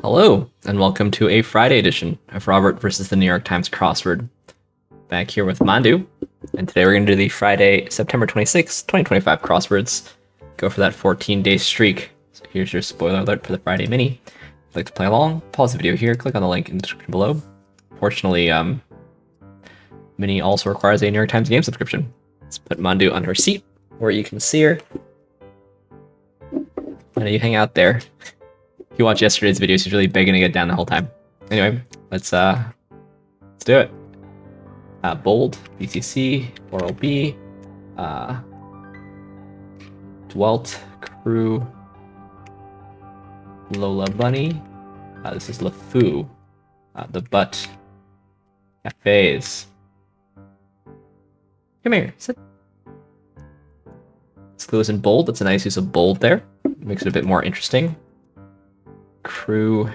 Hello, and welcome to a Friday edition of Robert versus the New York Times Crossword. Back here with Mandu, and today we're going to do the Friday, September 26, 2025 crosswords. Go for that 14-day streak. So here's your spoiler alert for the Friday mini. If you'd like to play along, pause the video here, click on the link in the description below. Fortunately, mini also requires a New York Times game subscription. Let's put Mandu on her seat, where you can see her. And you hang out there. If you watch yesterday's video, she's really begging to get down the whole time. Anyway, let's do it. Bold, BCC, Oral B, Dwelt, Crew, Lola Bunny. This is LeFou, The Butt, Cafes. Come here, sit. Clues in bold. That's a nice use of bold there. Makes it a bit more interesting. Crew.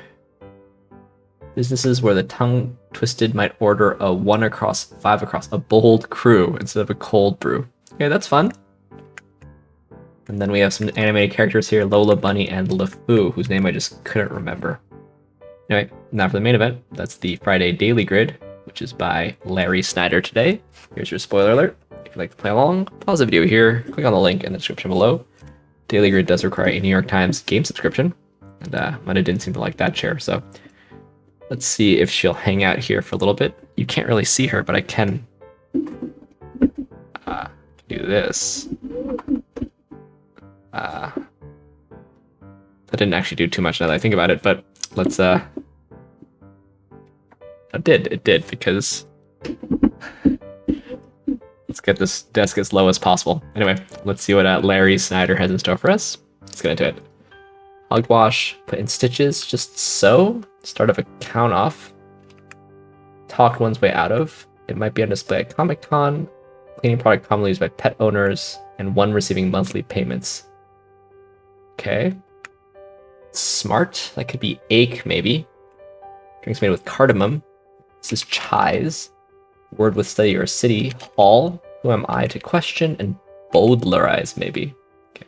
Businesses where the tongue twisted might order a 1 across, 5 across, a bold crew instead of a cold brew. Okay, that's fun. And then we have some animated characters here, Lola Bunny and LeFou, whose name I just couldn't remember. Anyway, now for the main event. That's the Friday Daily Grid, which is by Larry Snyder today. Here's your spoiler alert. If you'd like to play along, pause the video here, click on the link in the description below. Daily Grid does require a New York Times game subscription, and Mona didn't seem to like that chair, so let's see if she'll hang out here for a little bit. You can't really see her, but I can do this. That didn't actually do too much now that I think about it, but let's it did because let's get this desk as low as possible. Anyway, let's see what Larry Snyder has in store for us. Let's get into it. Hogwash, put in stitches, just so. Start of a count off. Talked one's way out of. It might be on display at Comic-Con. Cleaning product commonly used by pet owners, and one receiving monthly payments. Okay. Smart, that could be ache maybe. Drinks made with cardamom. This is chais. Word with study or city. Hall, who am I to question, and bowdlerize maybe. Okay.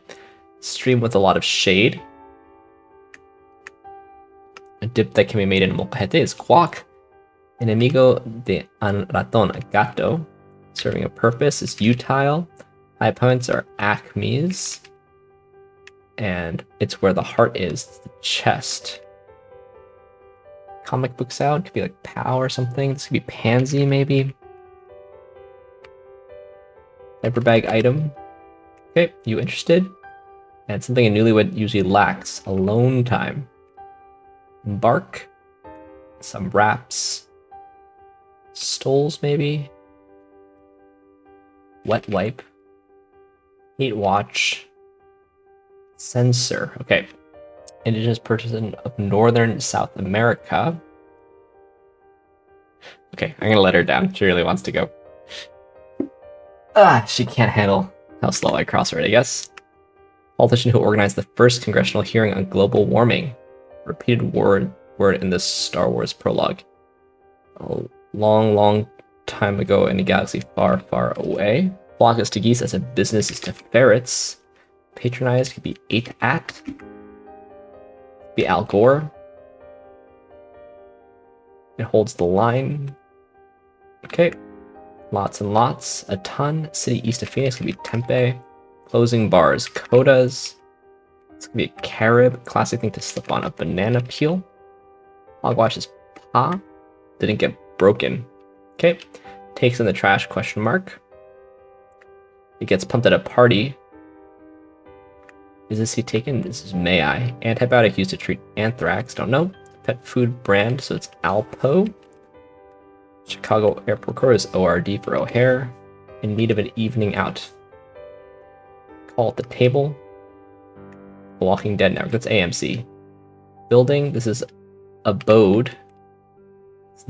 Stream with a lot of shade. A dip that can be made in molcajete is guac. Enemigo de un ratón, a gato. Serving a purpose is utile. High points are acmes. And it's where the heart is, the chest. Comic book sound could be like pow or something. This could be pansy maybe. Diaper bag item. Okay, you interested? And something a newlywed usually lacks, alone time. Embark. Some wraps. Stoles maybe. Wet wipe. Heat watch. Censor. Okay. Indigenous person of Northern South America. Okay, I'm gonna let her down. She really wants to go. She can't handle how slow I crossword, I guess. Politician who organized the first congressional hearing on global warming. Repeated word in this Star Wars prologue. A long time ago in a galaxy far, far away. Flock is to geese as a business is to ferrets. Patronized could be 8 at. Be Al Gore. It holds the line. Okay. Lots and lots. A ton. City east of Phoenix could be Tempe. Closing bars. Codas. This could be a carib. Classic thing to slip on a banana peel. Hogwash is pa. Didn't get broken. Okay. Takes in the trash, question mark. It gets pumped at a party. Is this he taken? This is may I. Antibiotic used to treat anthrax. Don't know. Pet food brand, so it's Alpo. Chicago Airport Corps is ORD for O'Hare. In need of an evening out. Call at the table. The Walking Dead Network. That's AMC. Building. This is Abode.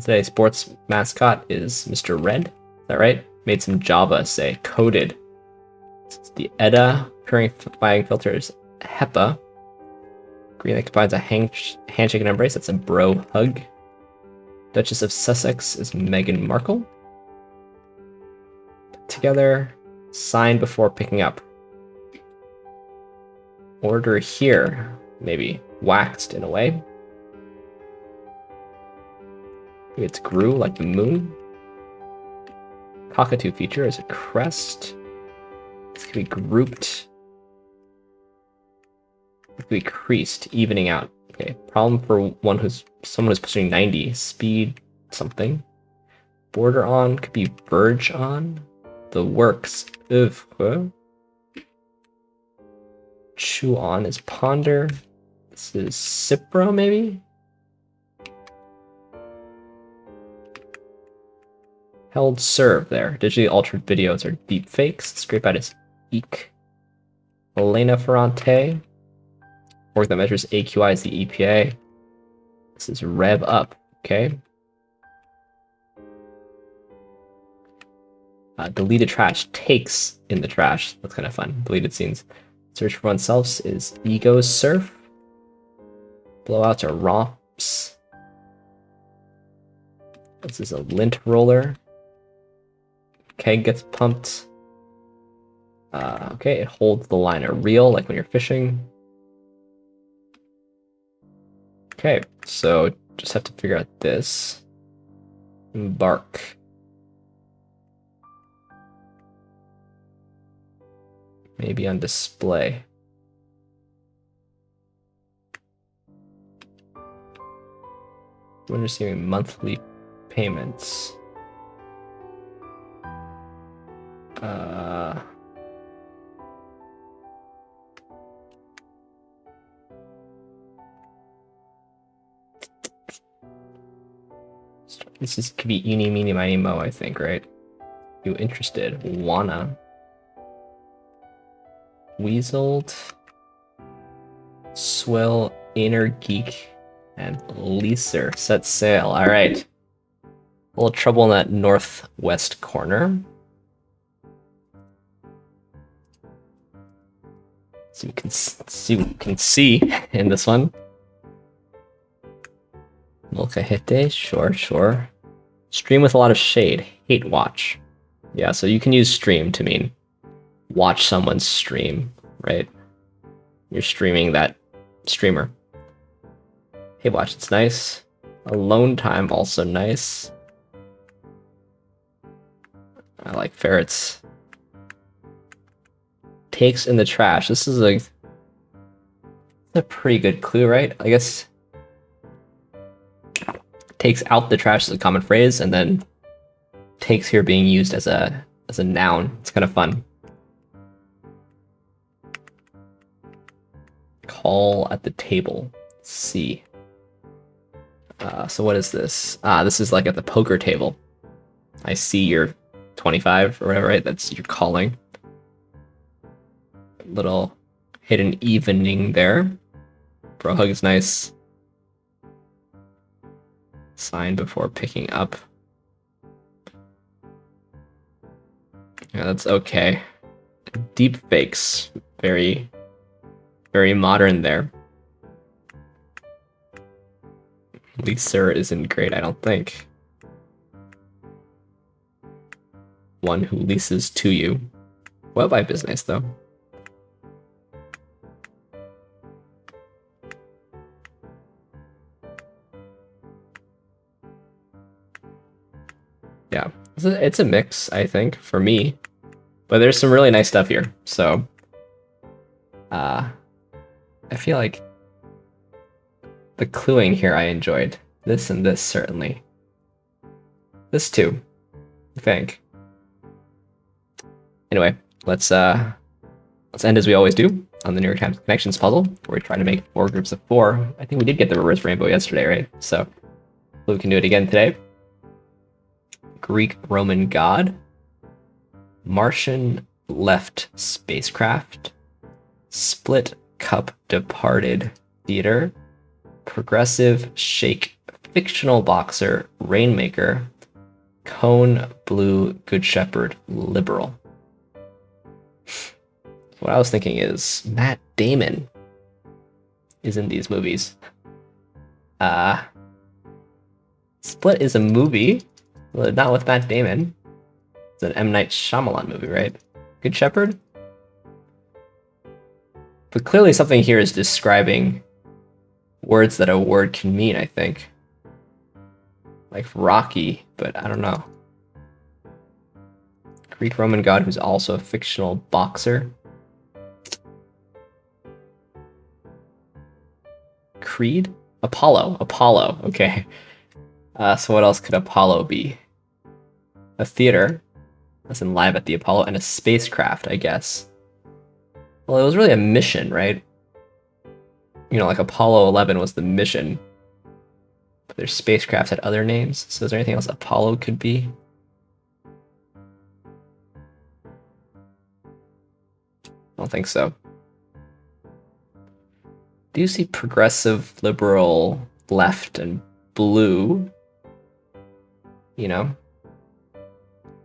Today's sports mascot is Mr. Red. Is that right? Made some Java say coded. This is the EDA. Purifying filters HEPA. Green that combines a handshake and embrace. That's a bro hug. Duchess of Sussex is Meghan Markle. Put together. Sign before picking up. Order here. Maybe waxed in a way. Maybe it's grew like the moon. Cockatoo feature is a crest. This could be grouped. It could be creased, evening out. Okay, problem for someone who's pushing 90. Speed something. Border on could be verge on. The works oeuvre. Chew on is ponder. This is Cipro, maybe? Held serve there. Digitally altered videos are deep fakes. Scrape out is eek. Elena Ferrante. Work that measures AQI is the EPA. This is rev up, okay? Deleted trash takes in the trash. That's kind of fun. Deleted scenes. Search for oneself is ego surf. Blowouts are romps. This is a lint roller. Keg gets pumped. Okay, it holds the line a reel, like when you're fishing. Okay, so just have to figure out this. Embark. Maybe on display. When receiving monthly payments. This could be eeny, meeny, miny, mo, I think, right? You interested? Wanna. Weaseled. Swill, Inner Geek, and Leaser. Set sail. Alright. A little trouble in that northwest corner. So you can see what you can see in this one. Molcajete, sure. Stream with a lot of shade. Hate watch. Yeah, so you can use stream to mean watch someone's stream, right? You're streaming that streamer. Hate watch, it's nice. Alone time, also nice. I like ferrets. Takes in the trash. This is a pretty good clue, right? I guess takes out the trash is a common phrase, and then takes here being used as a noun. It's kind of fun. Call at the table. C. So what is this? This is like at the poker table. I see you're 25 or whatever, right? That's you're calling. Little hidden evening there. Bro hug is nice. Sign before picking up. Yeah, that's okay. Deep fakes. Very, very modern there. Leaser isn't great, I don't think. One who leases to you. Well, by business, though. Yeah, it's a mix, I think, for me. But there's some really nice stuff here, so... I feel like the cluing here I enjoyed. This and this, certainly. This too, I think. Anyway, let's end as we always do on the New York Times Connections puzzle, where we try to make 4 groups of 4. I think we did get the reverse rainbow yesterday, right? So we can do it again today. Greek Roman god. Martian left spacecraft. Split cup departed theater. Progressive shake fictional boxer rainmaker. Cone blue good shepherd liberal. What I was thinking is Matt Damon is in these movies. Split is a movie, well, not with Matt Damon. It's an M. Night Shyamalan movie, right? Good Shepherd? But clearly something here is describing words that a word can mean, I think. like Rocky, but I don't know. Greek Roman god who's also a fictional boxer. Creed? Apollo. Apollo. Okay. So what else could Apollo be? A theater, as in live at the Apollo, and a spacecraft, I guess. Well, it was really a mission, right? You know, like Apollo 11 was the mission. But their spacecrafts had other names, so is there anything else Apollo could be? I don't think so. Do you see progressive, liberal, left, and blue? You know?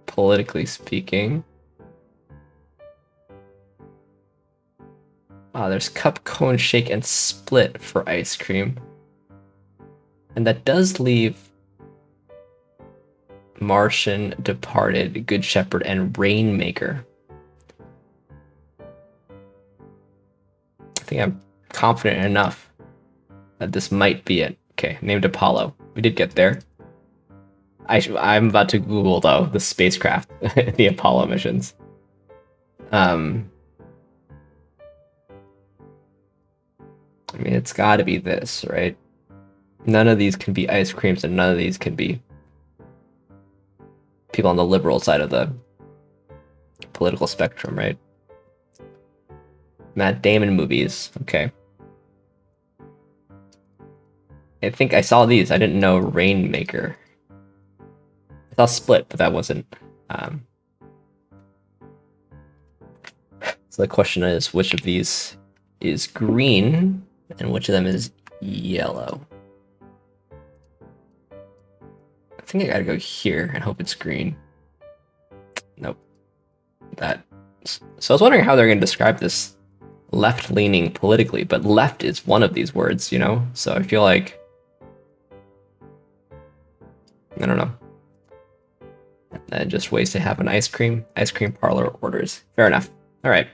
Politically speaking. There's cup, cone, shake, and split for ice cream. And that does leave Martian, Departed, Good Shepherd, and Rainmaker. I think I'm confident enough that this might be it. Okay, named Apollo. We did get there. I'm about to Google, though, the spacecraft, the Apollo missions. I mean, it's got to be this, right? None of these can be ice creams, and none of these can be people on the liberal side of the political spectrum, right? Matt Damon movies. Okay. I think I saw these. I didn't know Rainmaker. I saw Split, but that wasn't. So the question is, which of these is green, and which of them is yellow? I think I gotta go here and hope it's green. Nope. So I was wondering how they're gonna describe this left-leaning politically, but left is one of these words, you know? So I feel like... I don't know. And just ways to have an ice cream parlor orders. Fair enough. All right.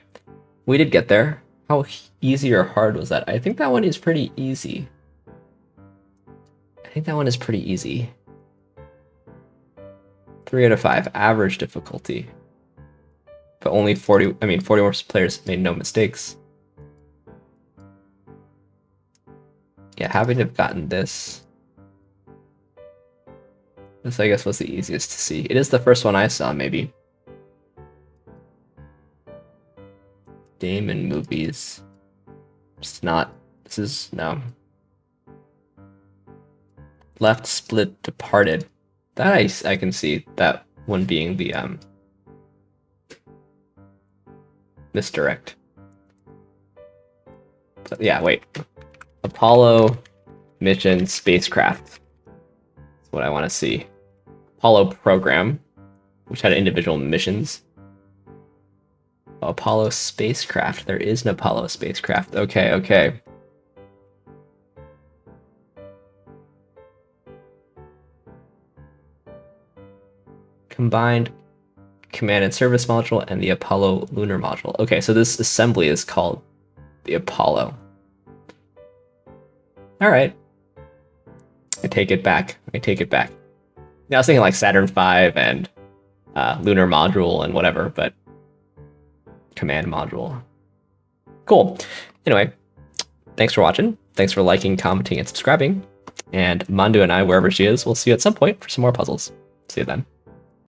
We did get there. How easy or hard was that? I think that one is pretty easy. I think that one is pretty easy. 3 out of 5, average difficulty. But only 40 more players made no mistakes. Yeah, having to have gotten this. This, I guess, was the easiest to see. It is the first one I saw, maybe. Damon movies. It's not. This is, no. Left, Split, Departed. That I can see. That one being the misdirect. So, yeah, wait. Apollo mission spacecraft. That's what I want to see. Apollo program, which had individual missions. Apollo spacecraft. There is an Apollo spacecraft. Okay, okay. Combined command and service module and the Apollo lunar module. Okay, so this assembly is called the Apollo. All right. I take it back. I take it back. Yeah, I was thinking like Saturn V and lunar module and whatever, but command module. Cool. Anyway, thanks for watching. Thanks for liking, commenting, and subscribing. And Mandu and I, wherever she is, we'll see you at some point for some more puzzles. See you then.